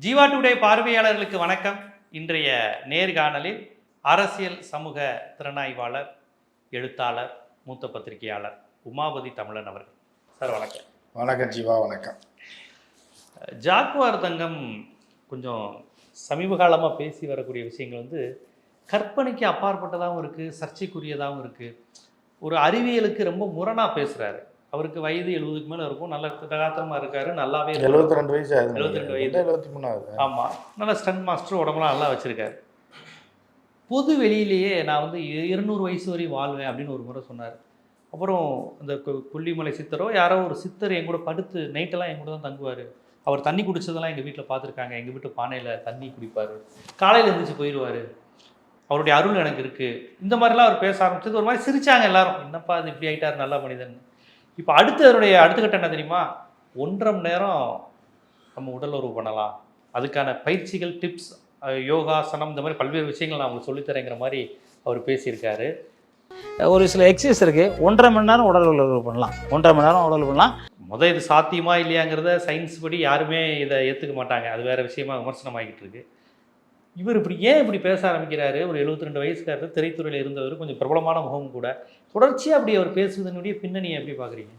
Jeeva today பார்வையாளர்களுக்கு வணக்கம். இன்றைய நேர்காணலில் அரசியல் சமூக திறனாய்வாளர், எழுத்தாளர், மூத்த பத்திரிகையாளர் உமாபதி தமிழன் அவர்கள். சார் வணக்கம். வணக்கம் ஜீவா, வணக்கம். ஜாக்குவார் தங்கம் கொஞ்சம் சமீப காலமாக பேசி வரக்கூடிய விஷயங்கள் கற்பனைக்கு அப்பாற்பட்டதாகவும் இருக்குது, சர்ச்சைக்குரியதாகவும் இருக்குது. ஒரு அறிவியலுக்கு ரொம்ப முரணாக பேசுகிறாரு. அவருக்கு வயது 70க்கு மேலே இருக்கும், நல்ல திடகாத்திரமாக இருக்காரு, நல்லாவே 72 வயசு, 72 வயது, 73 ஆகுது. ஆமாம், நல்ல ஸ்டண்ட் மாஸ்டர், உடம்புலாம் நல்லா வச்சுருக்காரு. பொது வெளியிலேயே நான் 200 வயசு வரை வாழ்வேன் அப்படின்னு ஒரு முறை சொன்னார். அப்புறம் இந்த கொல்லிமலை சித்தரோ யாரோ ஒரு சித்தர் என் கூட படுத்து நைட்டெல்லாம் என் கூட தான் தங்குவார், அவர் தண்ணி குடித்ததெல்லாம் எங்கள் வீட்டில் பார்த்துருக்காங்க, எங்கள் வீட்டு பானையில் தண்ணி குடிப்பார், காலையில் எழுந்திரிச்சு போயிடுவார், அவருடைய அருள் எனக்கு இருக்குது, இந்த மாதிரிலாம் அவர் பேச ஆரம்பிச்சது. ஒரு மாதிரி சிரித்தாங்க எல்லாரும், என்னப்பா அது இப்படி ஆகிட்டார் நல்ல மனிதன். இப்போ அடுத்த கட்டம் என்ன தெரியுமா? 1.5 மணி நேரம் நம்ம உடல் உறவு பண்ணலாம், அதுக்கான பயிற்சிகள், டிப்ஸ், யோகாசனம், இந்த மாதிரி பல்வேறு விஷயங்கள் நான் உங்களுக்கு சொல்லித்தரேங்கிற மாதிரி அவர் பேசியிருக்காரு. ஒரு சில எக்ஸசைஸ் இருக்குது, 1.5 மணி நேரம் உடல் உறவு பண்ணலாம், 1.5 மணி நேரம் உடல் பண்ணலாம். இது சாத்தியமா இல்லையாங்கிறத சயின்ஸ் படி யாருமே இதை ஏற்றுக்க மாட்டாங்க, அது வேறு விஷயமா விமர்சனமாகிட்டு இருக்கு. இவர் இப்படி பேச ஆரம்பிக்கிறாரு. ஒரு 72 வயசுக்காரர், திரைத்துறையில் இருந்தவர், கொஞ்சம் பிரபலமான முகம் கூட, தொடர்ச்சியாக அப்படி அவர் பேசுவதனுடைய பின்னணியை எப்படி பார்க்குறீங்க?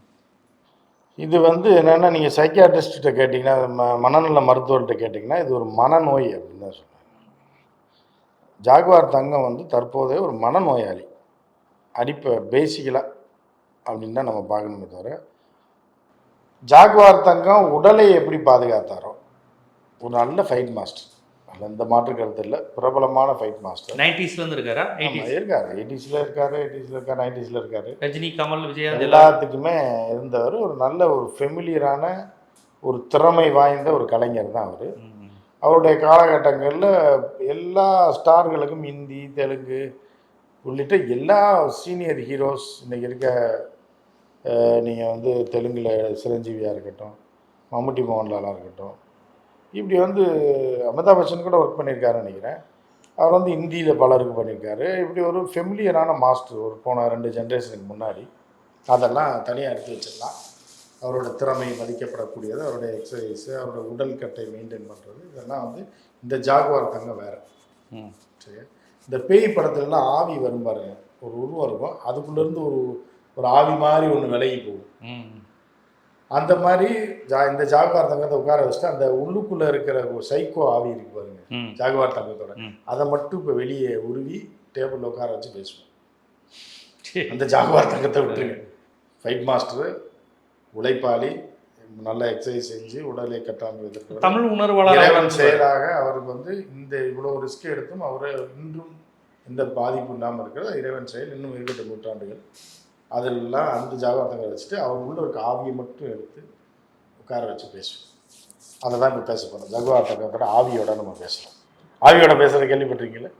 இது என்னென்னா, நீங்கள் சைக்கியாட்ரிஸ்ட்டை கேட்டிங்கன்னா, மனநல மருத்துவர்கிட்ட கேட்டிங்கன்னா, இது ஒரு மனநோய் அப்படின்னு தான் சொல்லுவாங்க. ஜாகுவார் தங்கம் தற்போதைய ஒரு மனநோயாளி பேசிக்கலாக அப்படின்னு தான் நம்ம பார்க்கணுமே தவிர, ஜாகுவார் தங்கம் உடலை எப்படி பாதுகாத்தாரோ, ஒரு நல்ல ஃபைட் மாஸ்டர், எந்த மாற்று கருத்து இல்லை, பிரபலமான ஃபைட் மாஸ்டர். 90ஸ்லேருந்து இருக்காரா? இருக்காரு, 80ஸ்ல இருக்காரு, 90ஸ்ல இருக்காரு. ரஜினி, கமல், விஜய் எல்லாத்துக்குமே இருந்தவர். ஒரு நல்ல ஒரு ஃபெமிலியரான ஒரு திறமை வாய்ந்த ஒரு கலைஞர் தான் அவர். அவருடைய காலகட்டங்களில் எல்லா ஸ்டார்களுக்கும் ஹிந்தி, தெலுங்கு உள்ளிட்ட எல்லா சீனியர் ஹீரோஸ் இன்றைக்கி இருக்க, நீங்கள் தெலுங்கில் சிரஞ்சீவியாக இருக்கட்டும், மம்முட்டி மோகன்லாலாக இருக்கட்டும், இப்படி அமிதாப் பச்சன் கூட ஒர்க் பண்ணியிருக்காருன்னு நினைக்கிறேன். அவர் ஹிந்தியில் பலருக்கு பண்ணியிருக்காரு. இப்படி ஒரு ஃபெமிலியரான மாஸ்டர், ஒரு போன 2 ஜென்ரேஷனுக்கு முன்னாடி. அதெல்லாம் தனியாக எடுத்து வச்சிடலாம். அவரோட திறமை மதிக்கப்படக்கூடியது, அவருடைய எக்ஸசைஸு, அவரோட உடல் கட்டை மெயின்டைன் பண்ணுறது, இதெல்லாம் இந்த ஜாகுவார் தங்கம் வேறு. சரி, இந்த பேய் படத்துலலாம் ஆவி வரும் பாருங்க, ஒரு உருவம் இருக்கும், அதுக்குள்ளேருந்து ஒரு ஆவி மாதிரி ஒன்று விலகி போகும். அந்த மாதிரி இந்த ஜாகுவார் தங்கத்தை உட்கார வச்சுட்டு, அந்த உள்ளுக்குள்ளே இருக்கிற ஒரு சைக்கோ ஆவி இருக்கு பாருங்க ஜாகுவார் தங்கத்தோட, அதை மட்டும் இப்போ வெளியே உருவி டேபிளில் உட்கார வச்சு பேசுவோம். அந்த ஜாகுவார் தங்கத்தை விட்டுருங்க. ஃபைட் மாஸ்டரு, உழைப்பாளி, நல்ல எக்ஸசைஸ் செஞ்சு உடலை கட்டாமல் தமிழ் உணர்வாளர், இறைவன் செயலாக அவருக்கு இவ்வளோ ரிஸ்க் எடுத்தும் அவரை இன்றும் எந்த பாதிப்பு இல்லாமல் இருக்கிறது இறைவன் செயல். இன்னும் 28 நூற்றாண்டுகள் அதெல்லாம் அந்த ஜாகுவார் தங்கத்தை வச்சுட்டு அவர் உள்ள இருக்க ஆவியை மட்டும் எடுத்து உட்கார வச்சு பேசுவோம். அதை தான் இப்போ பேச போகிறோம். ஜாகுவார் தங்கத்தோட ஆவியோட நம்ம பேசுகிறோம். ஆவியோட பேசுகிறத கேள்விப்பட்டிருக்கீங்களா?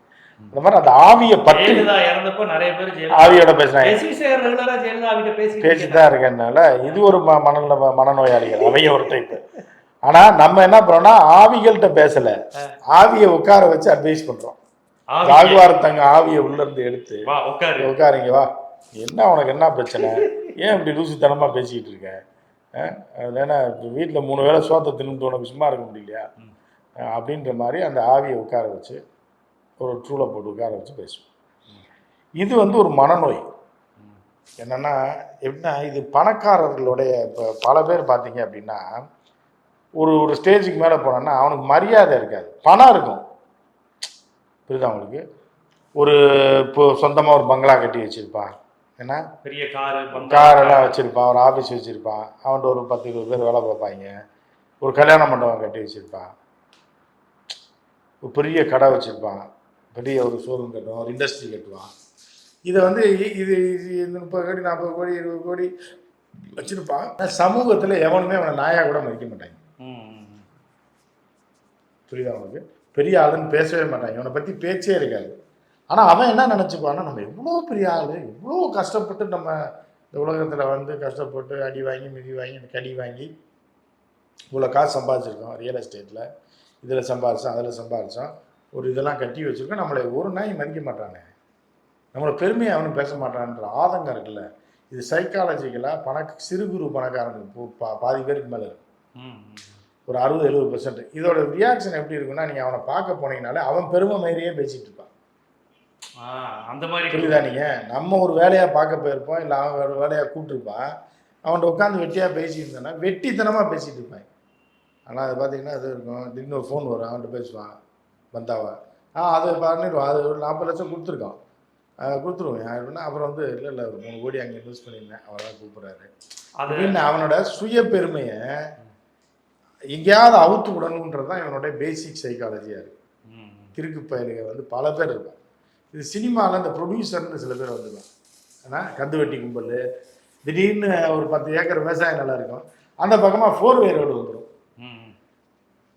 இந்த மாதிரி அந்த ஆவியை பற்றி இறந்தப்போ நிறைய பேர் ஆவியோட பேசுறாங்க, பேசிட்டு தான் இருக்கனால இது ஒரு மனநோயாளிகள் அவைய ஒரு டைப்பு. ஆனால் நம்ம என்ன பண்ணோம்னா, ஆவிகள்கிட்ட பேசலை, ஆவியை உட்கார வச்சு அட்வைஸ் பண்ணுறோம். ஜாகுவார் தங்க ஆவியை உள்ளேருந்து எடுத்து உட்காருங்க, வா, என்ன உனக்கு என்ன பிரச்சனை, ஏன் இப்படி லூசித்தனமாக பேசிக்கிட்டு இருக்க, ஏன்னா வீட்டில் 3 வேளை சோத்தை தின்னுட்டு உனக்கு சும்மா இருக்க முடியலையா அப்படின்ற மாதிரி அந்த ஆவியை உட்கார வச்சு ஒரு ட்ரூலை போட்டு உட்கார வச்சு பேசுவோம். இது ஒரு மனநோய். என்னென்னா எப்படின்னா, இது பணக்காரர்களுடைய, இப்போ பல பேர் பார்த்தீங்க அப்படின்னா, ஒரு ஸ்டேஜுக்கு மேலே போனோன்னா அவனுக்கு மரியாதை இருக்காது, பணம் இருக்கும், புரியுதா அவங்களுக்கு? இப்போ சொந்தமாக ஒரு பங்களா கட்டி வச்சுருப்பான், ஏன்னா பெரிய காரெல்லாம் வச்சுருப்பான், ஒரு ஆஃபீஸ் வச்சுருப்பான், அவன்கிட்ட ஒரு 10-20 பேர் வேலை பார்ப்பாங்க, ஒரு கல்யாண மண்டபம் கட்டி வச்சுருப்பான், ஒரு பெரிய கடை வச்சுருப்பான், பெரிய ஒரு ஷோரூம் கட்டுவான், ஒரு இண்டஸ்ட்ரி கட்டுவான். இதை இது 30 கோடி 40 கோடி 20 கோடி வச்சுருப்பான். சமூகத்தில் எவனுமே அவனை நாயாக கூட மதிக்க மாட்டாங்க, புரியுதா அவனுக்கு? பெரிய ஆளுன்னு பேசவே மாட்டாங்க, இவனை பற்றி பேச்சே இருக்காது. ஆனால் அவன் என்ன நினச்சிப்பான்னா, நம்ம எவ்வளோ பெரிய ஆள், இவ்வளோ கஷ்டப்பட்டு நம்ம இந்த உலகத்தில் கஷ்டப்பட்டு அடி வாங்கி மிதி வாங்கி கடி வாங்கி இவ்வளோ காசு சம்பாதிச்சிருக்கோம், ரியல் எஸ்டேட்டில் இதில் சம்பாதிச்சோம், அதில் சம்பாதிச்சோம், ஒரு இதெல்லாம் கட்டி வச்சுருக்கோம், நம்மளை ஒரு நாய் மதிக்க மாட்டானே, நம்மளை பெருமையை அவனும் பேச மாட்டான்ற ஆதங்கம் இருக்குல்ல. இது சைக்காலஜிக்கலாக சிறு குறு பணக்காரனுக்கு பாதி பேருக்கு மேலே இருக்கும். ஒரு 60-70%. இதோட ரியாக்ஷன் எப்படி இருக்குன்னா, நீங்கள் அவனை பார்க்க போனீங்கனாலே அவன் பெருமை மாதிரியே பேசிகிட்டு இருப்பான். அந்த மாதிரி புரியுதா? நீங்கள் நம்ம ஒரு வேலையாக பார்க்க போயிருப்போம், இல்லை அவன் ஒரு வேலையாக கூப்பிட்டுருப்பான், அவன்கிட்ட உட்காந்து வெட்டியாக பேசிட்டு இருந்தேன்னா வெட்டித்தனமாக பேசிகிட்டு இருப்பான். ஆனால் அது பார்த்தீங்கன்னா அது இருக்கும், திடீர்னு ஒரு ஃபோன் வரும், அவன்கிட்ட பேசுவான் பந்தாவா, அது பண்ணிடுவான், அது ஒரு 40 லட்சம் கொடுத்துருக்கான், கொடுத்துருவோம் யாருன்னா. அப்புறம் வந்து இல்லை ஒரு 3 கோடி அங்கே இன்வெஸ்ட் பண்ணியிருந்தேன், அவர் தான் கூப்பிட்றாரு அப்படின்னு அவனோட சுய பெருமையை எங்கேயாவது அவுத்து விடணுன்றது தான் இவனுடைய பேசிக் சைக்காலஜியாக இருக்குது. கிறுக்கு பயலுக வந்து பல பேர் இருப்பான். இது சினிமாவில் இந்த ப்ரொடியூசர்னு சில பேர் வந்துடுவான். ஏன்னா கந்து வெட்டி கும்பல், திடீர்னு ஒரு 10 ஏக்கர் விவசாயம் நல்லா இருக்கும், அந்த பக்கமாக 4-வே ரோடு வந்துடும்.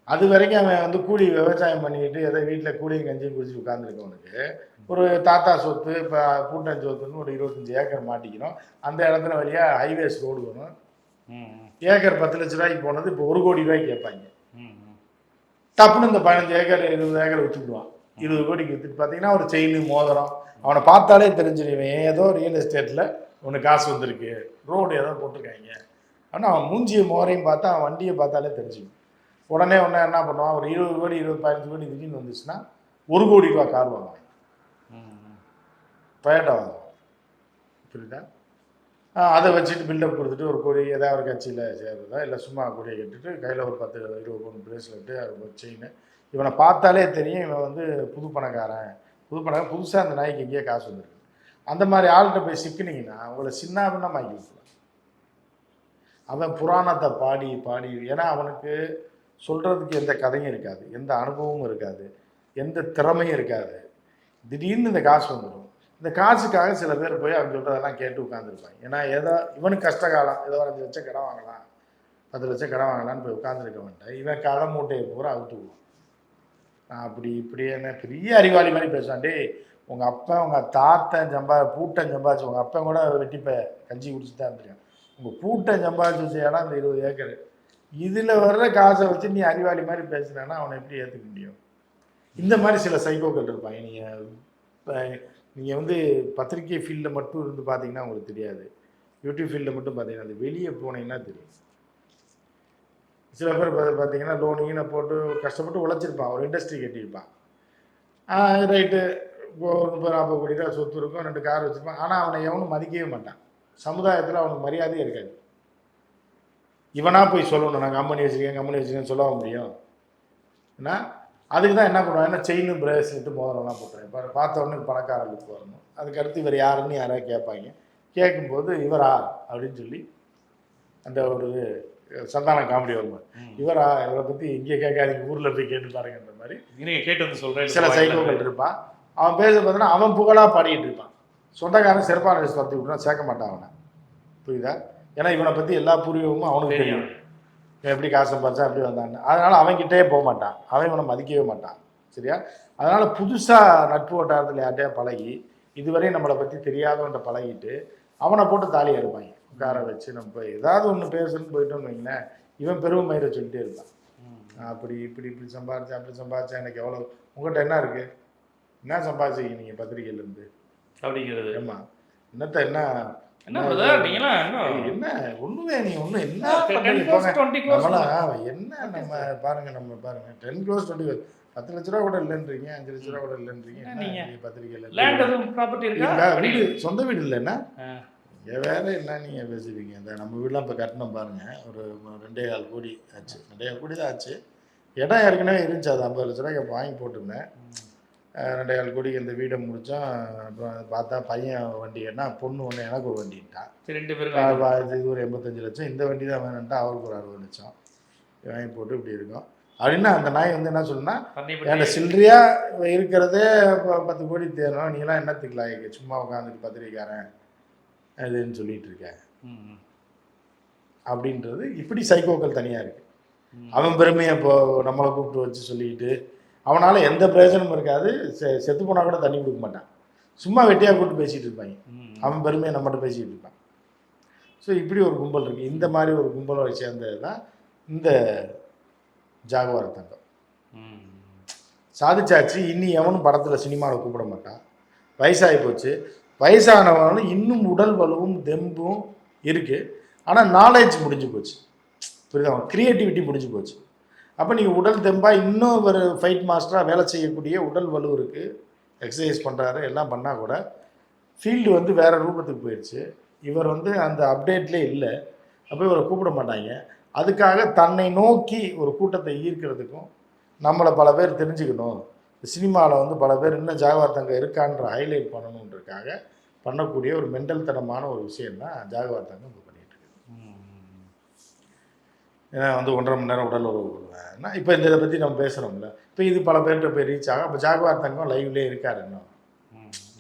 அது வரைக்கும் அவன் வந்து கூலி விவசாயம் பண்ணிக்கிட்டு எதை வீட்டில் கூலியும் கஞ்சியும் குடிச்சிட்டு உட்காந்துருக்கவனுக்கு ஒரு தாத்தா சொத்து, இப்போ பூட்டன் சொத்துன்னு ஒரு 25 ஏக்கர் மாட்டிக்கணும். அந்த இடத்துல வழியாக ஹைவேஸ் ரோடு வரும். ஏக்கர் 10 லட்ச ரூபாய்க்கு போனது இப்போ 1 கோடி ரூபாய்க்கு கேட்பாங்க. தப்புன்னு இந்த 15 ஏக்கர் 20 ஏக்கர் விற்றுடுவான். 20 கோடிக்கு விற்றுட்டு பார்த்தீங்கன்னா ஒரு செயின் மோதிரம், அவனை பார்த்தாலே தெரிஞ்சிருவேன் ஏதோ ரியல் எஸ்டேட்டில் ஒன்று காசு வந்திருக்கு, ரோடு ஏதோ போட்டிருக்காங்க. ஆனால் அவன் மூஞ்சியை மோரையும் பார்த்தா அவன் வண்டியை பார்த்தாலே தெரிஞ்சுக்கும். உடனே என்ன பண்ணுவான், ஒரு 20 கோடி 15 கோடி திடீர்னு வந்துச்சுன்னா 1 கோடி ரூபா கார் வாங்குவான், டொயோட்டா வாங்குவான். புரியுதா? அதை வச்சுட்டு பில்டப் கொடுத்துட்டு 1 கோடி ஏதாவது ஒரு கட்சியில் சேர்றதா, இல்லை சும்மா கொடியை கட்டிட்டு கையில் ஒரு 10-20 பவுன் பிரேஸ்லெட்டு, ஒரு செயின். இவனை பார்த்தாலே தெரியும் இவன் வந்து புது பணக்காரன். புதுசாக அந்த நாய்க்கு எங்கேயே காசு வந்துருக்கு. அந்த மாதிரி ஆள்கிட்ட போய் சிக்கினீங்கன்னா அவங்கள சின்னாபின்னமாக்கி விட்டுருவான். அவன் புராணத்தை பாடி ஏன்னா அவனுக்கு சொல்கிறதுக்கு எந்த கதையும் இருக்காது, எந்த அனுபவமும் இருக்காது, எந்த திறமையும் இருக்காது. திடீர்னு இந்த காசு வந்துடும். இந்த காசுக்காக சில பேர் போய் அவன் சொல்கிறதெல்லாம் கேட்டு உட்காந்துருப்பாங்க. ஏன்னா ஏதோ இவனுக்கு கஷ்ட காலம், ஏதோ 5 லட்சம் கடன் வாங்கலாம், 10 லட்சம் கடன் வாங்கலான்னு போய் உட்காந்துருக்க மாட்டேன். இவன் கடை மூட்டையை பூரா அவுத்துக்குவான். இப்படி என்ன பெரிய அறிவாளி மாதிரி பேசுவான். டே உங்கள் அப்பா உங்கள் தாத்தன் பூட்டன் சம்பாதிச்சு, உங்கள் அப்பன் கூட வெட்டிப்ப கஞ்சி குடிச்சு தான் இருந்திருக்கான், உங்கள் பூட்டன் சம்பாதிச்சு வச்ச இடம் இந்த 20 ஏக்கர், இதில் வர்ற காசை வச்சு நீ அறிவாளி மாதிரி பேசுனா அவனை எப்படி ஏற்றுக்க முடியும்? இந்த மாதிரி சில சைக்கோக்கள் இருப்பாங்க. நீங்கள் வந்து பத்திரிகை ஃபீல்டில் மட்டும் இருந்து பார்த்தீங்கன்னா உங்களுக்கு தெரியாது, யூடியூப் ஃபீல்டில் மட்டும் பார்த்தீங்கன்னா அது வெளியே போனீங்கன்னா தெரியும். சில பேர் பார்த்தீங்கன்னா லோனிங்கன்னு போட்டு கஷ்டப்பட்டு உழைச்சிருப்பான், ஒரு இண்டஸ்ட்ரி கட்டியிருப்பான், ரைட்டு, ஒரு 30-40 கோடி ரூபா சொத்து இருக்கும், 2 கார் வச்சுருப்பான். ஆனால் அவனை எவனும் மதிக்கவே மாட்டான். சமுதாயத்தில் அவனுக்கு மரியாதையே இருக்காது. இவனாக போய் சொல்லணும் நான் கம்பெனி வச்சுருக்கேன்னு சொல்ல முடியும். ஏன்னா அதுக்கு தான் என்ன பண்ணுவாங்க, ஏன்னா செயின் பிரேஸ்லெட்டு மோதிரம்லாம் போட்டுறேன். இப்போ பார்த்த உடனே பணக்காரர்களுக்கு வரணும். அதுக்கடுத்து இவர் யாருன்னு யாராவது கேட்பாங்க. கேட்கும்போது இவரா அப்படின்னு சொல்லி அந்த ஒரு சந்தான காமெடி வருவார், இவரை பற்றி இங்கே கேட்காதீங்க, ஊரில் போய் கேட்டு பாருங்கன்ற மாதிரி நீங்கள் கேட்டு வந்து சொல்கிறேன். சில சைக்கோக்கள் இருப்பான். அவன் பேச பார்த்தீங்கன்னா அவன் புகழாக பாடிக்கிட்டு இருப்பான். சொந்தக்காரன் சிறப்பான வச்சு துரத்தி விட்டுனா சேர்க்க மாட்டான் அவனை. புரியுதா? ஏன்னா இவனை பற்றி எல்லா பூர்வீகமும் அவனுக்கு தெரியும், எப்படி காசு சம்பாதிச்சா எப்படி வந்தான்னு. அதனால் அவன்கிட்டே போக மாட்டான், அவன் இவனை மதிக்கவே மாட்டான். சரியா? அதனால் புதுசாக நட்பு வட்டாரத்தில் யார்ட்டையா பழகி இதுவரையும் நம்மளை பற்றி தெரியாதவன்ட்ட பழகிட்டு அவனை போட்டு தாலி எடுப்பாங்க, உட்கார வச்சு நம்ம ஏதாவது ஒன்று பேசுன்னு போயிட்டோன்னு வைங்களேன், இவன் பெருமை மயிரை சொல்லிட்டே இருப்பான். இப்படி சம்பாதிச்சேன், அப்படி சம்பாதிச்சேன், எனக்கு எவ்வளோ, உங்கள்கிட்ட என்ன இருக்குது, என்ன சம்பாதிச்சிங்க நீங்கள் பத்திரிகையிலேருந்து அப்படிங்கிறது. ஆமாம், என்னத்த என்ன ஒண்ணுமே நீ ஒன்றும் என்ன நம்ம பாருங்க 10 crores 20 crores 10 லட்ச ரூபா கூட இல்லைன்றீங்க, 5 லட்ச ரூபா கூட இல்லைன்றீங்க. பத்திரிகையில் வீடு சொந்த வீடு இல்லைன்னா வேற என்ன நீங்க பேசுறீங்க? இந்த நம்ம வீடுலாம் இப்போ கட்டணம் பாருங்க, ஒரு 2.25 கோடி ஆச்சு, 2.25 கோடி தான் ஆச்சு. இடம் ஏற்கனவே இருந்துச்சு, அது 50 லட்ச ரூபாய்க்கு வாங்கி போட்டிருந்தேன். 2.25 கோடிக்கு இந்த வீடை முடித்தோம். அப்புறம் பார்த்தா பையன் வண்டி ஏன்னா பொண்ணு ஒன்று எனக்கு ஒரு வண்டிட்டான், 2 பேருக்கு இது ஒரு 85 லட்சம், இந்த வண்டி தான் வேணும்ட்டா அவருக்கு ஒரு 60 லட்சம் வாங்கி போட்டு இப்படி இருக்கும். அப்படின்னா அந்த நாய் வந்து என்ன சொல்லுன்னா, என்கிட்ட சில்லறையாக இருக்கிறதே 10 கோடி தேரணும், நீங்களாம் என்னத்துக்கலாம் சும்மா உட்காந்துட்டு பத்திரிக்காரன் அதுன்னு சொல்லிட்டு இருக்கேன் அப்படின்றது. இப்படி சைக்கோக்கள் தனியாக இருக்குது. அவன் பெருமையை இப்போ நம்மளை கூப்பிட்டு வச்சு சொல்லிக்கிட்டு அவனால் எந்த பிரயோஜனமும் இருக்காது. செத்து போனால் கூட தண்ணி கொடுக்க மாட்டான், சும்மா வெட்டியாக கூப்பிட்டு பேசிகிட்டு இருப்பாங்க. அவன் பெருமையை நம்மகிட்ட பேசிக்கிட்டு இருப்பான். ஸோ இப்படி ஒரு கும்பல் இருக்குது. இந்த மாதிரி ஒரு கும்பலை சேர்ந்தது தான் இந்த ஜாகுவார் தங்கம். சாதிச்சாச்சு, இனி எவனும் படத்தில் சினிமாவில் கூப்பிட மாட்டான். வயசாகி போச்சு, வயசானவனும் இன்னும் உடல் வலுவும் தெம்பும் இருக்குது, ஆனால் நாலேஜ் முடிஞ்சு போச்சு. புரியுதா? அவன் க்ரியேட்டிவிட்டி முடிஞ்சு போச்சு. அப்போ நீங்கள் உடல் தெம்பாக இன்னும் ஒரு ஃபைட் மாஸ்டராக வேலை செய்யக்கூடிய உடல் வலு இருக்குது, எக்ஸசைஸ் பண்ணுறாரு, எல்லாம் பண்ணால் கூட ஃபீல்டு வந்து வேறு ரூபத்துக்கு போயிடுச்சு. இவர் வந்து அந்த அப்டேட்லேயே இல்லை. அப்போ இவரை கூப்பிட மாட்டாங்க. அதுக்காக தன்னை நோக்கி ஒரு கூட்டத்தை ஈர்க்கிறதுக்கும் நம்மளை பல பேர் தெரிஞ்சுக்கணும், சினிமாவில் வந்து பல பேர் இன்னும் ஜாகுவார் தங்கம் இருக்கான்ற ஹைலைட் பண்ணணுன்றதுக்காக பண்ணக்கூடிய ஒரு மெண்டல் தனமான ஒரு விஷயந்தான் ஜாகுவார் தங்கம் இப்போ பண்ணிகிட்டு இருக்கு. ஏன்னா வந்து 1.5 மணி நேரம் உடல் உறவு கொள்வேன்னா இப்போ இந்த இதை பற்றி நம்ம பேசுகிறோம்ல, இப்போ இது பல பேர்கிட்ட போய் ரீச் ஆகும். அப்போ ஜாகுவார் தங்கம் லைவ்லேயே இருக்காரு இன்னும்.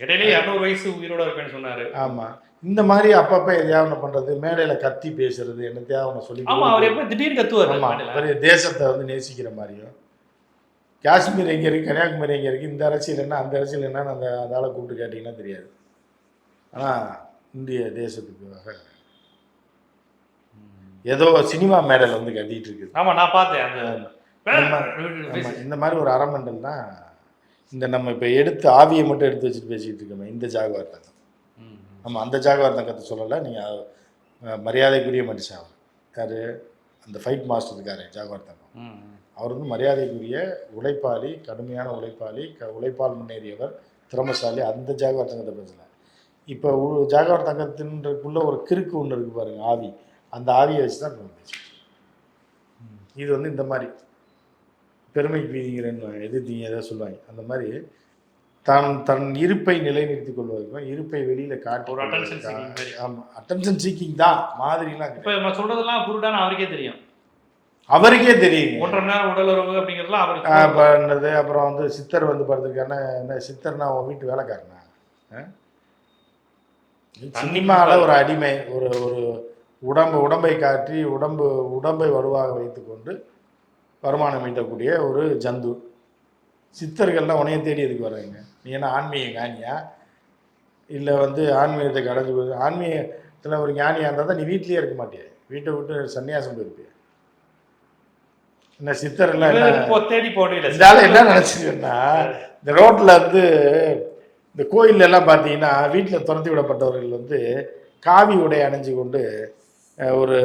இடையிலே 200 வயசு உயிரோட இருப்பேன்னு சொன்னார். ஆமாம், இந்த மாதிரி அப்பப்போ எதையாவது பண்ணுறது, மேடையில் கத்தி பேசுறது, என்னத்தையாவது ஒன்று சொல்லி. ஆமாம், அவர் எப்போ திடீர்னு கத்துவார். ஆமாம், தேசத்தை வந்து நேசிக்கிற மாதிரியும், காஷ்மீர் எங்கே இருக்குது, கன்னியாகுமரி எங்கே இருக்குது, இந்த அரசியல் என்ன அந்த அரசியல் என்னன்னு அந்த ஆளை கூப்பிட்டு கேட்டிங்கன்னா தெரியாது. ஆனால் இந்திய தேசத்துக்காக ஏதோ சினிமா மேடையில் வந்து கட்டிகிட்டு இருக்குது. ஆமாம், நான் பார்த்தேன். இந்த மாதிரி ஒரு அறமண்டல் தான் இந்த நம்ம இப்போ எடுத்து ஆவியை மட்டும் எடுத்து வச்சுட்டு பேசிக்கிட்டு இருக்கோமே இந்த ஜாகுவார் தங்கம். நம்ம அந்த ஜாகுவார் தங்கத்தை சொல்லலை, நீங்கள் மரியாதைக்குரிய மனுஷன் அவர். யார்? அந்த ஃபைட் மாஸ்டர் இருக்காரு ஜாகுவார் தங்கம். அவர் வந்து மரியாதைக்குரிய உழைப்பாளி, கடுமையான உழைப்பாளி, உழைப்பால் முன்னேறியவர், திறமசாலி. அந்த ஜாகுவார் தங்கத்தை பேசலை. இப்போ ஜாகுவார் தங்கத்தின்றக்குள்ள ஒரு கிறுக்கு ஒன்று இருக்குது பாருங்கள், ஆவி. அந்த ஆவியை வச்சு தான் இப்போ பேசிட்டு. இது வந்து இந்த மாதிரி பெருமைக்கு பீதிங்கிறன்னு எதிர்த்தீங்க எதாவது சொல்லுவாங்க. அந்த மாதிரி தன் இருப்பை நிலைநிறுத்திக் கொள்வதற்கும் இருப்பை வெளியில் காட்டு ஒரு ஆமாம், அட்டென்ஷன் சீக்கிங் தான் மாதிரிலாம். இப்போ நம்ம சொல்கிறதெல்லாம் குருடான அவருக்கே தெரியும். அவருக்கே தெரியும். 1.5 மணி நேரம் உடல் உறவு அப்படிங்கிறதுலாம் அவருக்கு பண்ணது. அப்புறம் வந்து சித்தர் வந்து படுத்துருக்காருன்னா என்ன சித்தர்னா அவன் வீட்டு வேலைக்காரனா? சினிமாவில் ஒரு அடிமை, ஒரு உடம்பை காட்டி உடம்பை வலுவாக வைத்துக்கொண்டு வருமானம் ஈட்டக்கூடிய ஒரு ஜந்து. சித்தர்கள்லாம் உனைய தேடி எதுக்கு வர்றாங்க? நீ என்ன ஆன்மீக ஞானியா, இல்லை வந்து ஆன்மீகத்தை கடைஞ்சி போகுது? ஆன்மீகத்தில் ஒரு ஞானியாக இருந்தால் தான் நீ வீட்லேயே இருக்க மாட்டியா, வீட்டை விட்டு சன்னியாசம் போயிருப்பிய. என்ன சித்தர்லாம் தேடி போடல. இருந்தாலும் என்ன நினச்சிங்கன்னா, இந்த ரோட்டில் வந்து இந்த கோயில்ல எல்லாம் பார்த்தீங்கன்னா வீட்டில் துரத்தி விடப்பட்டவர்கள் வந்து காவி உடை அணிஞ்சு கொண்டு ஒரு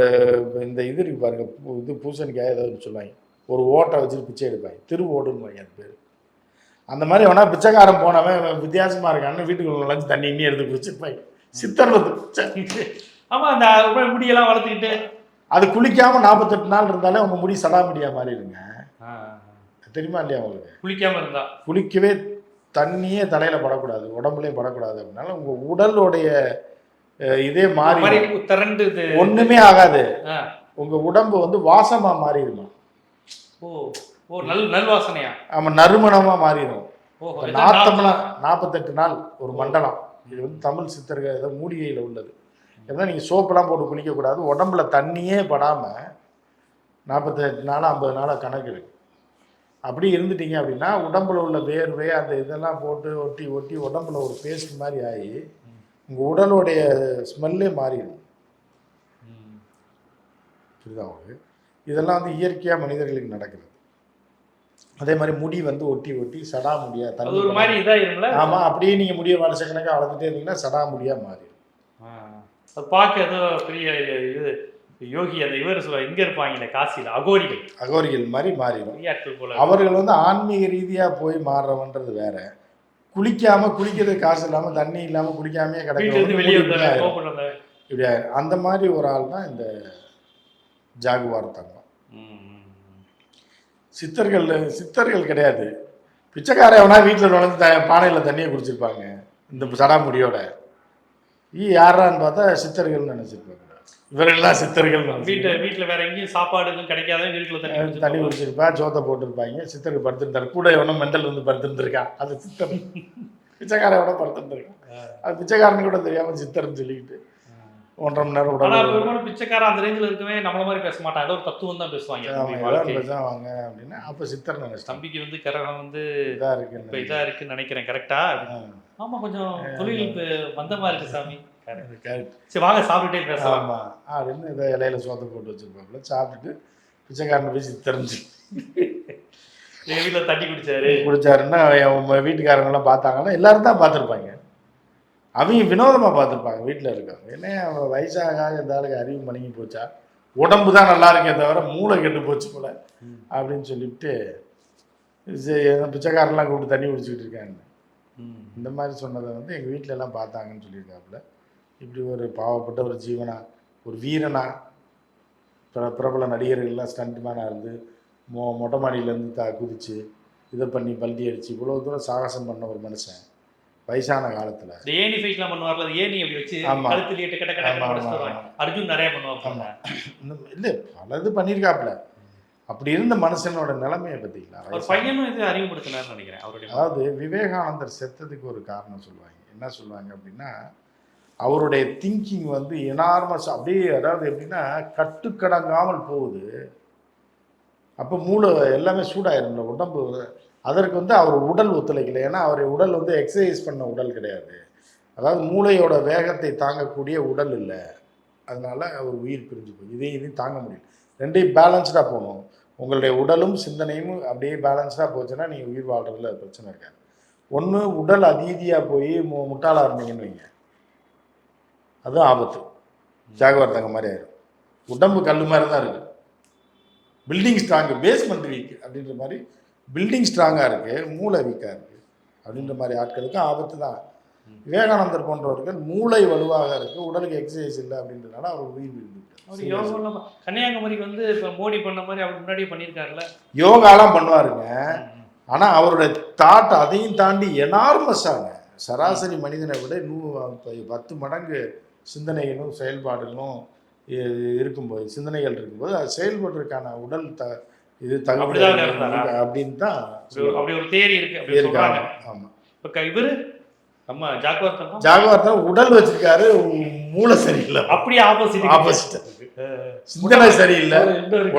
இந்த இது இருக்கு பாருங்க, இது பூசணிக்காய் ஏதாவது சொல்லுவாங்க, ஒரு ஓட்டை வச்சுட்டு பிச்சை எடுப்பாங்க, திருவோடுன்னு அது பேர். அந்த மாதிரி வேணா பிச்சைக்காரன் போனவன் வித்தியாசமாக இருக்கான்னு வீட்டுக்குள்ள லஞ்சு தண்ணி இன்னி எடுத்து குடிச்சிருப்பாங்க. சித்தர் வந்து ஆமாம், அந்த முடியெல்லாம் வளர்த்துக்கிட்டு அது குளிக்காமல் 48 நாள் இருந்தாலே உங்கள் முடி சடா முடியா மாறிடுங்க. தெரியுமா இல்லையா உங்களுக்கு? குளிக்காமல் இருந்தா குளிக்கவே தண்ணியே தலையில் படக்கூடாது, உடம்புலேயும் படக்கூடாது. அப்படின்னால உங்கள் உடலுடைய இதே மாறி ஒன்றுமே ஆகாது. உங்கள் உடம்பு வந்து வாசமாக மாறிடுமா? ஓ, நல் வாசனையா? ஆமாம், நறுமணமாக மாறிடும். நாத்தம்னா 48 நாள் ஒரு மண்டலம். இது வந்து தமிழ் சித்தர்கள் ஏதோ மூலிகையில் உள்ளது. ஏன்னா நீங்கள் சோப்பெல்லாம் போட்டு குளிக்கக்கூடாது, உடம்புல தண்ணியே படாமல் 48 நாளாக 50 நாளாக கணக்கு இருக்குது. அப்படி இருந்துட்டீங்க அப்படின்னா உடம்புல உள்ள வேர்வை அந்த இதெல்லாம் போட்டு ஒட்டி ஒட்டி உடம்புல ஒரு பேஸ்ட் மாதிரி ஆகி உங்கள் உடலுடைய ஸ்மெல்லே மாறிடும். புரியுதா உங்களுக்கு? இதெல்லாம் வந்து இயற்கையாக மனிதர்களுக்கு நடக்கிறது. அதே மாதிரி முடி வந்து ஒட்டி ஒட்டி சடா முடியா தண்ணி ஒரு மாதிரி இதாயிரும்ல. ஆமாம், அப்படியே நீங்கள் முடிய வருஷக்கணக்காக வளர்த்துட்டே இருந்தீங்கன்னா சடா முடியா மாறிடும். அது பார்க்க ஏதோ பெரிய இது யோகி அந்த இவர் சொல்லுவாங்க, இங்கே இருப்பாங்க காசியில் அகோரிகள் மாதிரி மாறிடும். அவர்கள் வந்து ஆன்மீக ரீதியாக போய் மாறுறவன்றது வேற. குளிக்கிறது காசு இல்லாமல் தண்ணி இல்லாமல் குளிக்காமையே கிடக்கிறது இப்படி அந்த மாதிரி ஒரு ஆள் தான் இந்த ஜாகுவார் தங்கம். சித்தர்கள் கிடையாது, பிச்சைக்கார எவனா வீட்டில் நுழைஞ்சு பானையில் தண்ணியை குடிச்சிருப்பாங்க இந்த சடாமுடியோட. யாரான்னு பார்த்தா சித்தர்கள்னு நினச்சிருப்பாங்க. இவரெல்லாம் சித்தர்கள். வீட்டில் வேற எங்கேயும் சாப்பாடு எதுவும் கிடைக்காத வீட்டில் தண்ணி குடிச்சிருப்பா, சோத்தை போட்டிருப்பாங்க. சித்தர்கள் படுத்துருந்தாரு, கூட எவனும் மெண்டல் வந்து படுத்துருந்துருக்கான், அது சித்தர். பிச்சைக்கார எவனோ படுத்துருந்துருக்கான், அது பிச்சைக்காரனு கூட தெரியாமல் சித்தர்னு சொல்லிக்கிட்டு 1.5 மணி நேரம் உடம்பு. பிச்சைக்காரன் அந்த ரேஞ்சில் இருக்கவே நம்மள மாதிரி பேச மாட்டாங்க, ஏதோ ஒரு தத்துவம் தான் பேசுவாங்க அப்படின்னா. அப்போ சித்தர் நினைச்சு தம்பிக்கு வந்து கரகம் வந்து இதாக இருக்குன்னு நினைக்கிறேன். கரெக்டா? ஆமாம், கொஞ்சம் தொழில் மந்தமாக இருக்கு சாமி. சரி வாங்க சாப்பிட்டுட்டே பேசலாம் அப்படின்னு இதை இலையில சோத்தை போட்டு வச்சிருப்பாப்புல. சாப்பிட்டுட்டு பிச்சைக்காரனை போய் சித்தரிஞ்சு எங்கள் வீட்டில் தண்ணி குடிச்சாருன்னா வீட்டுக்காரங்கெல்லாம் பார்த்தாங்கன்னா எல்லாரும் தான் பார்த்துருப்பாங்க. அவங்க வினோதமாக பார்த்துருப்பாங்க வீட்டில் இருக்காங்க. என்ன வயசாக இந்த ஆளுக்கு அறிவு மணங்கி போச்சா, உடம்பு தான் நல்லா இருக்கே தவிர மூளை கெட்டு போச்சு போல அப்படின்னு சொல்லிவிட்டு பிச்சைக்காரெல்லாம் கூப்பிட்டு தண்ணி குடிச்சிக்கிட்டு இருக்காங்க. இந்த மாதிரி சொன்னதை வந்து எங்கள் வீட்டில எல்லாம் பார்த்தாங்கன்னு சொல்லியிருக்காப்புல. இப்படி ஒரு பாவப்பட்ட ஒரு ஜீவனா, ஒரு வீரனா, பிரபல நடிகர்கள்லாம் ஸ்டண்ட்மேனாக இருந்து மொட்டை மாடியிலேருந்து குதிச்சு இதை பண்ணி பல்டி அடிச்சு இவ்வளோ தூரம் சாகசம் பண்ண ஒரு மனுஷன் வயசான காலத்தில் ஏணி ஃபைட்லாம் பண்ணுவார்ல, அது ஏணி அப்படி வச்சு கழுத்துலயே டக்க டக்க டக்க உடைச்சிட்டு வருவாங்க. அர்ஜுன் நிறைய பண்ணுவாங்க. இல்லை பல இது பண்ணியிருக்காப்புல. அப்படி இருந்த மனுஷனோட நிலைமையை பார்த்தீங்களா? அவர் பையனும் இது அறிமுகப்படுத்தினார்னு நினைக்கிறேன் அவருடைய. அதாவது விவேகானந்தர் செத்ததுக்கு ஒரு காரணம் சொல்லுவாங்க. என்ன சொல்லுவாங்க அப்படின்னா, அவருடைய திங்கிங் வந்து எனார்மஸ், அப்படியே அதாவது எப்படின்னா கட்டுக்கடங்காமல் போகுது. அப்போ மூளை எல்லாமே சூடாயிரும்ல உடம்பு. அதற்கு வந்து அவர் உடல் ஒத்துழைக்கலை. ஏன்னா அவருடைய உடல் வந்து எக்ஸசைஸ் பண்ண உடல் கிடையாது. அதாவது மூளையோட வேகத்தை தாங்கக்கூடிய உடல் இல்லை. அதனால அவர் உயிர் பிரிஞ்சு போய் இதையும் தாங்க முடியல. ரெண்டையும் பேலன்ஸ்டாக போகணும். உங்களுடைய உடலும் சிந்தனையும் அப்படியே பேலன்ஸ்டாக போச்சுன்னா நீங்கள் உயிர் வாழ்றதுல பிரச்சனை இருக்காது. ஒன்று உடல் அதீதியாக போய் முட்டாளாக இருந்தீங்கன்னு வைங்க, அதுவும் ஆபத்து. ஜாகுவார் தங்க மாதிரி ஆயிடும். உடம்பு கல் மாதிரி தான் இருக்குது, பில்டிங் ஸ்ட்ராங்கு, பேஸ்மெண்ட் வீக் அப்படின்ற மாதிரி பில்டிங் ஸ்ட்ராங்காக இருக்குது, மூளை வீக்காக இருக்குது அப்படின்ற மாதிரி ஆட்களுக்கு ஆபத்து தான். விவேகானந்தர் போன்றவர்கள் மூளை வலுவாக இருக்குது, உடலுக்கு எக்ஸசைஸ் இல்லை அப்படின்றதுனால அவர் உயிர் விழுந்துட்டார். கன்னியாகுமரிக்கு வந்து இப்போ மோடி பண்ண மாதிரி அவர் முன்னாடியே பண்ணியிருக்காருல்ல. யோகாலாம் பண்ணுவாருங்க. ஆனால் அவருடைய தாட் அதையும் தாண்டி எனார்மஸாங்க. சராசரி மனிதனை விட 10 மடங்கு சிந்தனைகளும் செயல்பாடுகளும் இருக்கும்போது, சிந்தனைகள் இருக்கும்போது அது செயல்படுறதுக்கான உடல் இது தகுதி அப்படின்னு தான் அப்படி ஒரு தேரி இருக்கு. ஆமாம். இப்போ இவரு நம்ம ஜாகுவார் உடல் வச்சிருக்காரு, மூளை சரியில்லை. அப்படியே ஆப்போசிட். சிந்தனை சரியில்லை,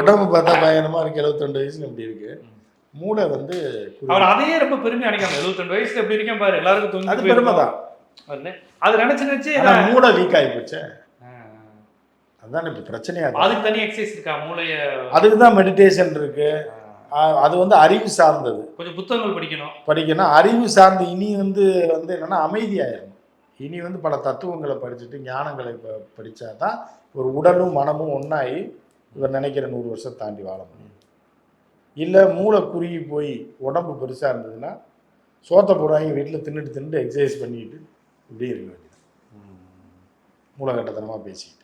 உடம்பு பார்த்தா பயங்கரமா இருக்கு. 72 வயசுல எப்படி இருக்கு, மூளை வந்து அவர் அதையே ரொம்ப பெருமையா நினைக்காம 72 வயசுல எப்படி இருக்கேன் பாரு, எல்லாருக்கும் அது பெருமை தான். அது நினைச்சு மூளை வீக் ஆகி போச்சு. அதுதான் இப்போ பிரச்சனையா. அதுக்கு தனி எக்ஸசைஸ் இருக்கா மூளைய? அதுக்கு தான் மெடிடேஷன் இருக்கு. அது வந்து அறிவு சார்ந்தது. கொஞ்சம் புத்தகங்கள் படிக்கணும். அறிவு சார்ந்து இனி வந்து என்னன்னா அமைதியாயிரும். இனி வந்து பல தத்துவங்களை படிச்சுட்டு ஞானங்களை படித்தா தான் ஒரு உடலும் மனமும் ஒன்றாகி இவர் நினைக்கிற 100 வருஷம் தாண்டி வாழ முடியும். இல்லை மூளை குறுகி போய் உடம்பு பெருசாக இருந்ததுன்னா சோத்தை போடுவாங்க வீட்டில், தின்னுட்டு எக்ஸசைஸ் பண்ணிக்கிட்டு இப்படியே இருக்க வேண்டியது, மூளை கட்டத்தனமாக பேசிக்கிட்டு.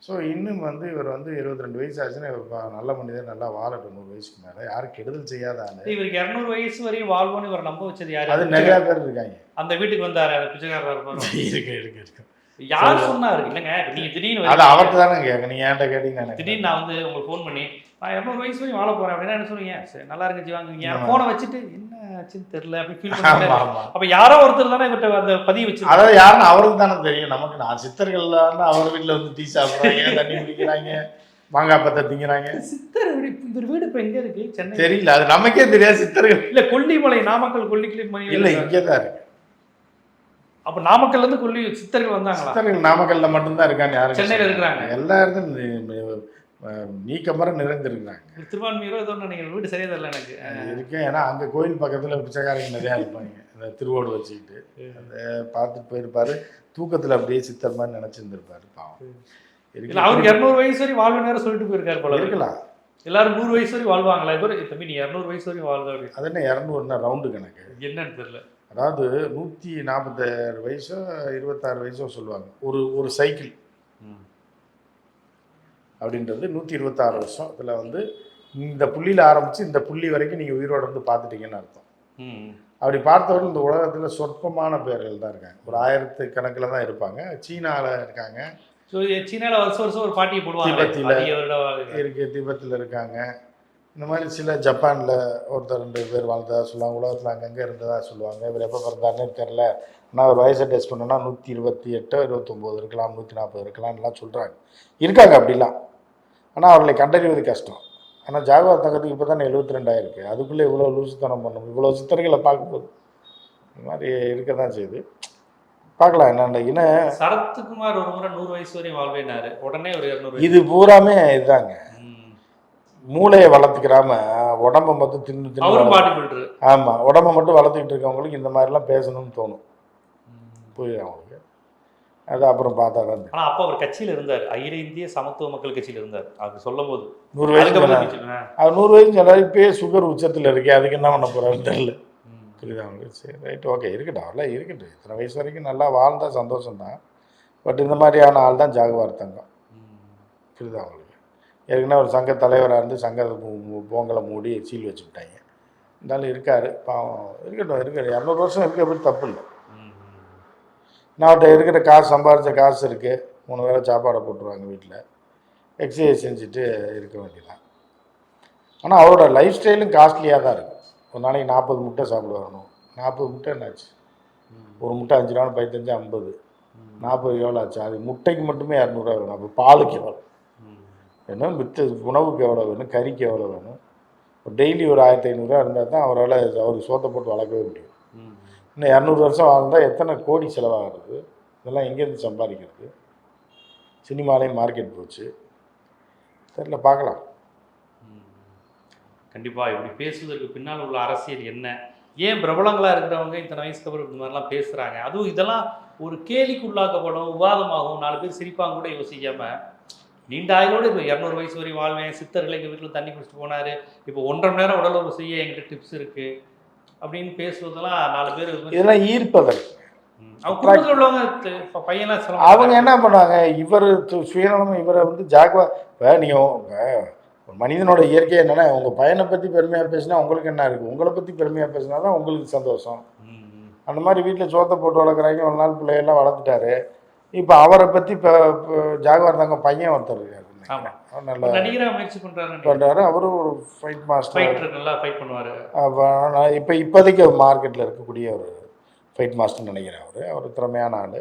ஸோ இன்னும் வந்து இவர் வந்து 22 வயசு ஆச்சுன்னா இவர் நல்ல மனிதர், நல்லா வாழட்டும். 100 வயசுக்கு மேலே யாரும் கெடுதல் செய்யாத ஆளு. இவருக்கு 200 வயசு வரையும் வாழ்வோன்னு இவர் நம்ப வச்சது யாரு? அது நிறையா பேர் இருக்காங்க. அந்த வீட்டுக்கு வந்தாரு அந்த பிச்சைக்காரர் இருக்கு. யார் சொன்னாரு? இல்லைங்க, நீங்க திடீர்னு அது அவர்கிட்ட தானே கேட்க, நீங்க ஏன்ட்ட கேட்டீங்க. திடீர்னு நான் வந்து உங்களுக்கு ஃபோன் பண்ணி நான் 200 வயசு வரையும் வாழ போறேன் அப்படின்னா என்ன சொல்லுவீங்க? சரி நல்லா இருக்கு ஜீவாங்க, போனை வச்சுட்டு என்ன ஆச்சுன்னு தெரியல அப்படி ஃபீல் பண்ணுவாங்க. அப்ப யாரோ ஒருத்தர் தானே இவர்கிட்ட அந்த பதிவு வச்சு, அதாவது யாருன்னு அவருக்கு தானே தெரியும். நமக்கு நான் சித்தர்கள் அவர் வீட்டுல வந்து டீ சாப்பிடுறாங்க, தண்ணி குடிக்கிறாங்க, மாங்காய் பத்தை திங்கிறாங்க. சித்தர் இவர் வீடு இப்ப எங்க இருக்கு? சென்னை தெரியல, அது நமக்கே தெரியாது. சித்தர்கள் இல்ல கொல்லிமலை, நாமக்கல் கொல்லிமலை இல்ல, இங்கதான் இருக்கு. அப்ப நாமக்கல்ல இருந்து கொல்லி சித்தர்கள் வந்தாங்களா? சித்தர்கள் நாமக்கல்ல மட்டும்தான் இருக்காங்க. யாரும் சென்னையில இருக்கிறாங்க. எல்லா இடத்தும் நீக்கமர நிறைந்திருக்கிறாங்க. திருவான்மையூரோ ஏதோ நீங்கள் வீடு சரியா தெரியல எனக்கு இருக்கேன். ஏன்னா அங்கே கோயில் பக்கத்தில் பிச்சைக்காரங்க நிறையா இருப்பாங்க, அந்த திருவோடு வச்சுக்கிட்டு அதை பார்த்துட்டு போயிருப்பாரு. தூக்கத்தில் அப்படியே சித்தர் மாதிரி நினச்சிருந்துருப்பாரு. பாவம். அவருக்கு 200 வயசு வரை வாழ்வு நேரம் சொல்லிட்டு போயிருக்காரு போல. இருக்கலாம். எல்லாரும் 100 வயசு வரை வாழ்வாங்களா? இவர் தம்பி நீ 200 வயசு வரையும் வாழ்வு. அது என்ன 200 ரவுண்டு கணக்கு என்னன்னு தெரியல. அதாவது 146 வயசோ 26 வயசோ சொல்லுவாங்க ஒரு சைக்கிள் அப்படின்றது. 126 வருஷம். இதில் வந்து இந்த புள்ளியில் ஆரம்பித்து இந்த புள்ளி வரைக்கும் நீங்கள் உயிரோடு வந்து பார்த்துட்டீங்கன்னு அர்த்தம். அப்படி பார்த்தவர்கள் இந்த உலகத்தில் சொற்பமான பேர்கள் தான் இருக்காங்க. ஒரு 1000 கணக்கில் தான் இருப்பாங்க. சீனாவில் இருக்காங்க. ஸோ சீனாவில் வருஷம் ஒரு பாட்டியை போடுவாங்க. திபெத்தில் இருக்குது, திபெத்தில் இருக்காங்க. இந்த மாதிரி சில ஜப்பானில் ஒருத்தர் 2 பேர் வாழ்ந்ததா சொல்லுவாங்க. உலகத்தில் அங்கங்கே இருந்ததா சொல்லுவாங்க. இவர் எப்போ பிறந்தாருன்னு தெரில. ஆனால் ஒரு வயசை டெஸ்ட் பண்ணோன்னா 128 29 இருக்கலாம், 140 இருக்கலாம்லாம் சொல்கிறாங்க. இருக்காங்க அப்படிலாம். ஆனால் அவர்களை கண்டறிவது கஷ்டம். ஆனால் ஜாகுவார் தங்கத்துக்கு இப்போ தானே 72 ஆயிருக்கு. அதுக்குள்ளே இவ்வளோ லூசுத்தனம் பண்ணணும். இவ்வளோ சித்தர்களை பார்க்கும்போது இந்த மாதிரி இருக்க தான் செய்யுது. பார்க்கலாம் என்னென்ன. ஏன்னா சரத்குமார் ஒரு முறை 100 வயசு வரையும் வாழ்வேனாரு, உடனே ஒரு 200. இது பூராமே இதுதாங்க. மூளையை வளர்த்துக்கிறாம உடம்பை மட்டும் தின்னு ஆமாம், உடம்பை மட்டும் வளர்த்துக்கிட்டு இருக்கவங்களுக்கு இந்த மாதிரிலாம் பேசணும்னு தோணும். புரியுது அவங்களுக்கு. அது அப்புறம் பார்த்தா தான் தெரியும். ஆனால் அப்போ அவர் கட்சியில் இருந்தார், அகில இந்திய சமத்துவ மக்கள் கட்சியில் இருந்தார். அது சொல்லும் போது 100 வயசுக்கு மேல அது 100 வயசு எல்லாரும் இப்பயே சுகர் உச்சத்தில் இருக்கு, அதுக்கு என்ன பண்ண போகிறாருன்னு தெரியல. புரியுதா உங்களுக்கு? சரி ரைட் ஓகே, இருக்கட்டும், அவெல்லாம் இருக்கட்டும். இத்தனை வயசு வரைக்கும் நல்லா வாழ்ந்தா சந்தோஷம்தான். பட் இந்த மாதிரியான ஆள் தான் ஜாகுவார் தங்கம். புரியுதா உங்களுக்கு? ஏற்கனவே ஒரு சங்க தலைவராக இருந்து சங்க பொங்கலை மூடி சீல் வச்சு விட்டாங்க. இருந்தாலும் இருக்கார் பாவம். இருக்கட்டும் 200 வருஷம் இருக்க எப்படி தப்பு இல்லை. நான் அவர்கிட்ட இருக்கிற காசு, சம்பாதிச்ச காசு இருக்குது, 3 வேளை சாப்பாடை போட்டுருவாங்க வீட்டில், எக்ஸசைஸ் செஞ்சுட்டு இருக்க வேண்டியதான். ஆனால் அவரோட லைஃப் ஸ்டைலும் காஸ்ட்லியாக தான் இருக்குது. ஒரு நாளைக்கு 40 முட்டை சாப்பிடுவாங்க. 40 முட்டை என்னாச்சு? ஒரு முட்டை 5 ரூபா, 15 50, 40 எவ்வளோ ஆச்சு? அது முட்டைக்கு மட்டுமே 200 வேணும். அப்போ பாலுக்கு எவ்வளோ வேணும், மித்த உணவுக்கு எவ்வளோ வேணும், கறிக்கு எவ்வளோ வேணும்? டெய்லி ஒரு 1500 இருந்தால் தான் அவரால் அவருக்கு சோத்தை போட்டு வளர்க்கவே முடியும். இன்னும் 200 வருஷம் வாழ்ந்தால் எத்தனை கோடி செலவாகிறது? இதெல்லாம் எங்கேருந்து சம்பாதிக்கிறது? சினிமாலேயும் மார்க்கெட் போச்சு, தெரியல, பார்க்கலாம். கண்டிப்பாக இப்படி பேசுவதற்கு பின்னால் உள்ள அரசியல் என்ன? ஏன் பிரபலங்களாக இருக்கிறவங்க இத்தனை வயசுக்கு அப்புறம் இந்த மாதிரிலாம் பேசுகிறாங்க? அதுவும் இதெல்லாம் ஒரு கேலிக்கு உள்ளாக்கப்படும், விவாதமாகும், 4 பேர் சிரிப்பாங்க கூட யோசிக்காமல் நீண்ட ஆயுளோடு இப்போ 200 வயசு வரை வாழ்வேன், சித்தர்கள் எங்கள் வீட்டில் தண்ணி குடிச்சிட்டு போனார், இப்போ 1.5 மணி நேரம் உடல் உறவு செய்ய எங்கிட்ட டிப்ஸ் இருக்குது அப்படின்னு பேசுவதெல்லாம் 4 பேர் இதெல்லாம் ஈர்ப்பதல். அவங்க குடும்பத்தில் உள்ளவங்க பையனா அவங்க என்ன பண்ணுவாங்க, இவர் சுயநலம், இவரை வந்து ஜாகுவார். இப்போ நீங்கள் ஒரு மனிதனோட இயற்கை என்னென்னா, உங்கள் பையனை பற்றி பெருமையாக பேசினா உங்களுக்கு என்ன இருக்குது? உங்களை பற்றி பெருமையாக பேசினா தான் உங்களுக்கு சந்தோஷம். அந்த மாதிரி வீட்டில் சோத்தை போட்டு வளர்க்குறாங்க, ஒரு நாள் பிள்ளையெல்லாம் வளர்த்துட்டாரு. இப்போ அவரை பற்றி இப்போ ஜாகுவார் தங்க பையன் ஒருத்தர் இருக்காரு, நல்லா நடிகராக முயற்சி பண்ணுறாரு. அவரும் ஒரு ஃபைட் மாஸ்டர், நல்லா ஃபைட் பண்ணுவார். இப்போதைக்கு மார்க்கெட்டில் இருக்கக்கூடிய ஒரு ஃபைட் மாஸ்டர்னு நினைக்கிறேன். அவர் திறமையான ஆள்.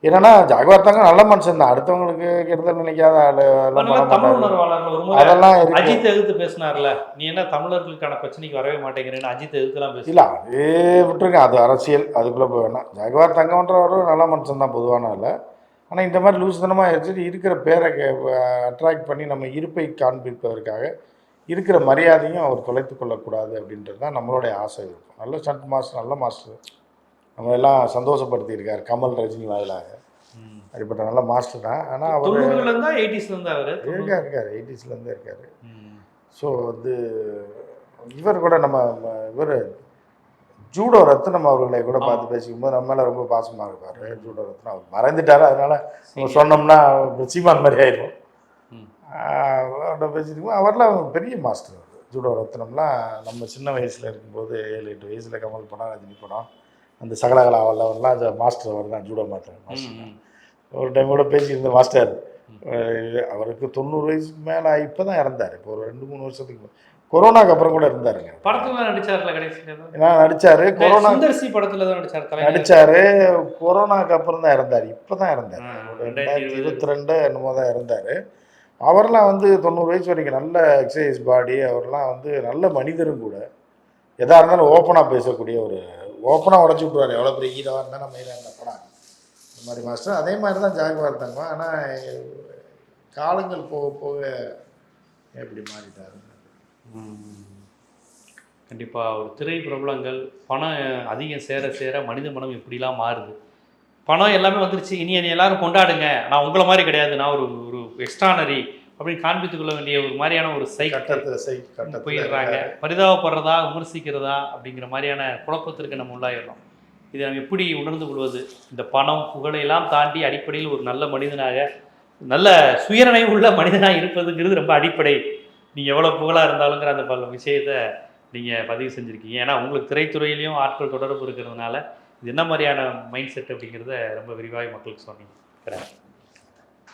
என்னன்னா ஜாகுவார் தங்க நல்ல மனுஷன் தான், அடுத்தவங்களுக்கு கெடுதல் நினைக்காத ஆள். அதெல்லாம் அஜித் எதிர்த்து பேசினார்ல, நீ என்ன தமிழர்களுக்கான பிரச்சனைக்கு வரவே மாட்டேங்கிறேன்னு அஜித் எதிர்த்துலாம் பேச இல்லை, அதே விட்டுருங்க, அது அரசியல், அதுக்குள்ளே போய் வேணாம். ஜாகுவார் தங்கம்ன்றவரும் நல்ல மனுஷன் தான் பொதுவான ஆள். ஆனால் இந்த மாதிரி லூசுத்தனமாக எடுத்துட்டு இருக்கிற பேரை அட்ராக்ட் பண்ணி நம்ம இருப்பை காண்பிப்பதற்காக இருக்கிற மரியாதையும் அவர் தொலைத்து கொள்ளக்கூடாது அப்படின்றது தான் நம்மளுடைய ஆசை இருக்கும். நல்ல ஸ்டண்ட் மாஸ்டர், நல்ல மாஸ்டர், நம்ம எல்லாம் சந்தோஷப்படுத்தியிருக்கார் கமல், ரஜினி வாயிலாக. அப்படிப்பட்ட நல்ல மாஸ்டர் தான். ஆனால் அவர் 80ஸ்லேருந்து அவர் இருக்கார், 80ஸ்லேருந்தே இருக்கார். ஸோ வந்து இவர் கூட நம்ம இவர் ஜூடோ ரத்னம் அவர்களை கூட பார்த்து பேசிக்கும்போது நம்ம மேலே ரொம்ப பாசமாக இருப்பார். ஜூடோ ரத்னம் அவர் மறைந்துட்டார், அதனால் நம்ம சொன்னோம்னா சீமான் மாதிரி ஆயிடும். அவர்கிட்ட பேசிட்டு அவர்லாம் பெரிய மாஸ்டர். ஜூடோ ரத்னம்லாம் நம்ம சின்ன வயசில் இருக்கும்போது 7-8 வயசில் கமல் படம், ரஜினி படம், அந்த சகலகலா அவர்லாம் மாஸ்டர், அவர் தான் ஜூடோ மாஸ்டர். ஒரு டைம் கூட பேசியிருந்த மாஸ்டர். அவருக்கு 90 வயசுக்கு மேலே இப்போ தான் இறந்தார். இப்போ ஒரு 2-3 வருஷத்துக்கு கொரோனாக்கு அப்புறம் கூட இருந்தாருங்க. படத்துல நடிச்சார்ல கடைசியில் நடிச்சாரு. கொரோனா படத்துல தான் நடிச்சாரு. கொரோனாக்கு அப்புறம் தான் இறந்தார். இப்போ தான் இறந்தார், 2022 என்னமோ தான் இறந்தார். அவர்லாம் வந்து 90 வயசு வரைக்கும் நல்ல எக்ஸசைஸ் பாடி. அவர்லாம் வந்து நல்ல மனிதரும் கூட. எதாக இருந்தாலும் ஓப்பனாக பேசக்கூடிய ஒரு, ஓப்பனாக உடச்சி விட்ருவார். எவ்வளோ பெரிய ஹீரோவாக இருந்தால் நம்ம ஹீரோ படம் இந்த மாதிரி மாஸ்டர். அதே மாதிரி தான் ஜாகுவார் தங்கம். ஆனால் காலங்கள் போக போக எப்படி மாறிட்டாரு. கண்டிப்பாக ஒரு திரை பிரபலங்கள் பணம் அதிகம் சேர சேர மனித மனம் எப்படிலாம் மாறுது. பணம் எல்லாமே வந்துருச்சு, இனி என்னை எல்லாரும் கொண்டாடுங்க, நான் உங்களை மாதிரி கிடையாது, நான் ஒரு எக்ஸ்ட்ரானரி அப்படின்னு காண்பித்துக் கொள்ள வேண்டிய ஒரு மாதிரியான ஒரு கட்டத்தில் போயிடுறாங்க. பரிதாபப்படுறதா, விமர்சிக்கிறதா அப்படிங்கிற மாதிரியான குழப்பத்திற்கு நம்ம உள்ளாயிடலாம். இதை நம்ம எப்படி உணர்ந்து கொள்வது? இந்த பணம் புகழையெல்லாம் தாண்டி அடிப்படையில் ஒரு நல்ல மனிதனாக, நல்ல சுயநினைவு உள்ள மனிதனாக இருப்பதுங்கிறது ரொம்ப அடிப்படை. நீங்கள் எவ்வளோ புகழாக இருந்தாலுங்கிற அந்த பல விஷயத்தை நீங்கள் பதிவு செஞ்சுருக்கீங்க. ஏன்னா உங்களுக்கு திரைத்துறையிலையும் ஆட்கள் தொடர்பு இருக்கிறதுனால இது என்ன மாதிரியான மைண்ட் செட் அப்படிங்கிறத ரொம்ப விரிவாக மக்களுக்கு சொன்னீங்க.